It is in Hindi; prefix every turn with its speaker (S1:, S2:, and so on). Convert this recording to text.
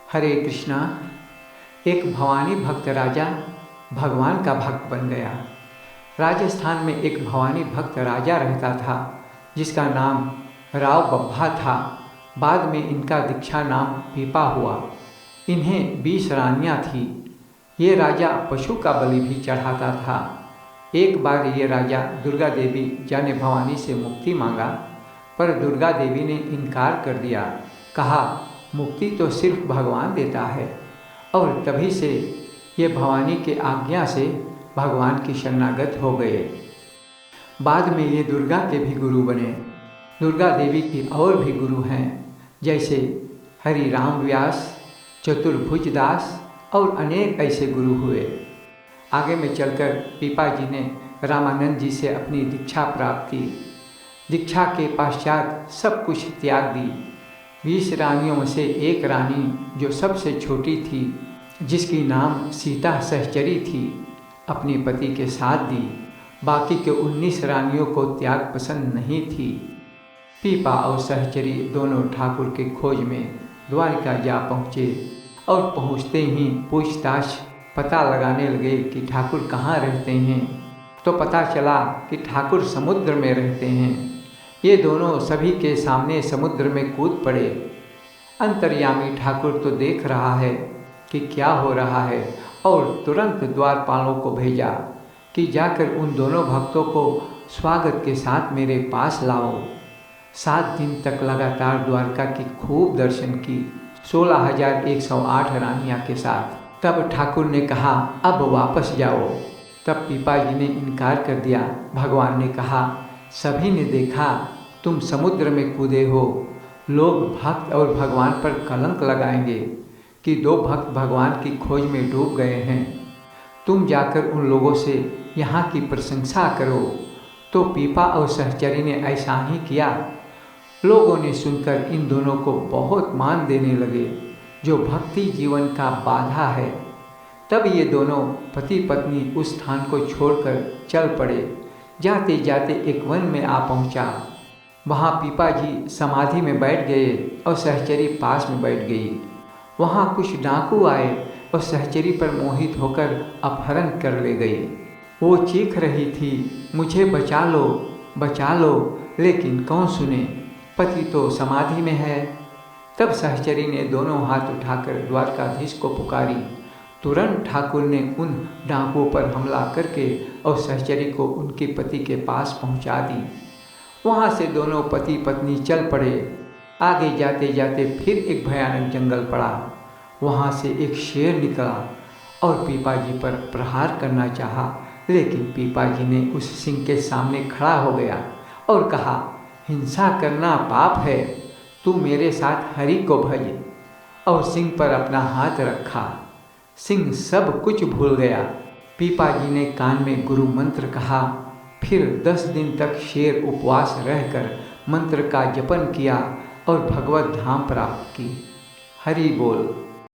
S1: हरे कृष्णा। एक भवानी भक्त राजा भगवान का भक्त बन गया। राजस्थान में एक भवानी भक्त राजा रहता था जिसका नाम राव बब्बा था। बाद में इनका दीक्षा नाम पीपा हुआ। इन्हें 20 रानियाँ थीं। ये राजा पशु का बलि भी चढ़ाता था। एक बार ये राजा दुर्गा देवी जाने भवानी से मुक्ति मांगा, पर दुर्गा देवी ने इनकार कर दिया। कहा, मुक्ति तो सिर्फ भगवान देता है। और तभी से ये भवानी के आज्ञा से भगवान की शरणागत हो गए। बाद में ये दुर्गा के भी गुरु बने। दुर्गा देवी की और भी गुरु हैं, जैसे हरि राम व्यास, चतुर्भुज दास और अनेक ऐसे गुरु हुए। आगे में चलकर पीपा जी ने रामानंद जी से अपनी दीक्षा प्राप्त की। दीक्षा के पश्चात सब कुछ त्याग दी। 20 रानियों में से एक रानी जो सबसे छोटी थी, जिसकी नाम सीता सहचरी थी, अपने पति के साथ दी। बाकी के 19 रानियों को त्याग पसंद नहीं थी। पीपा और सहचरी दोनों ठाकुर के खोज में द्वारिका जा पहुँचे और पहुँचते ही पूछताछ पता लगाने लगे कि ठाकुर कहाँ रहते हैं। तो पता चला कि ठाकुर समुद्र में रहते हैं। ये दोनों सभी के सामने समुद्र में कूद पड़े। अंतर्यामी ठाकुर तो देख रहा है कि क्या हो रहा है और तुरंत द्वारपालों को भेजा कि जाकर उन दोनों भक्तों को स्वागत के साथ मेरे पास लाओ। 7 दिन तक लगातार द्वारका की खूब दर्शन की 16,108 रानियाँ के साथ। तब ठाकुर ने कहा, अब वापस जाओ। तब पीपा जी ने इनकार कर दिया। भगवान ने कहा, सभी ने देखा तुम समुद्र में कूदे हो। लोग भक्त और भगवान पर कलंक लगाएंगे कि 2 भक्त भगवान की खोज में डूब गए हैं। तुम जाकर उन लोगों से यहाँ की प्रशंसा करो। तो पीपा और सहचरी ने ऐसा ही किया। लोगों ने सुनकर इन दोनों को बहुत मान देने लगे, जो भक्ति जीवन का बाधा है। तब ये दोनों पति पत्नी उस स्थान को छोड़कर चल पड़े। जाते जाते एक वन में आ पहुँचा। वहाँ पीपा जी समाधि में बैठ गए और सहचरी पास में बैठ गई। वहाँ कुछ डाकू आए और सहचरी पर मोहित होकर अपहरण कर ले गए। वो चीख रही थी, मुझे बचा लो, बचा लो, लेकिन कौन सुने, पति तो समाधि में है। तब सहचरी ने दोनों हाथ उठाकर द्वारकाधीश को पुकारी। तुरंत ठाकुर ने उन डाकुओं पर हमला करके और सहचरी को उनके पति के पास पहुंचा दी। वहां से दोनों पति पत्नी चल पड़े। आगे जाते जाते फिर एक भयानक जंगल पड़ा। वहां से एक शेर निकला और पीपा जी पर प्रहार करना चाहा, लेकिन पीपा जी ने उस सिंह के सामने खड़ा हो गया और कहा, हिंसा करना पाप है, तू मेरे साथ हरि को भज। और सिंह पर अपना हाथ रखा। सिंह सब कुछ भूल गया। पीपा जी ने कान में गुरु मंत्र कहा। फिर 10 दिन तक शेर उपवास रहकर मंत्र का जपन किया और भगवत धाम प्राप्त की। हरि बोल।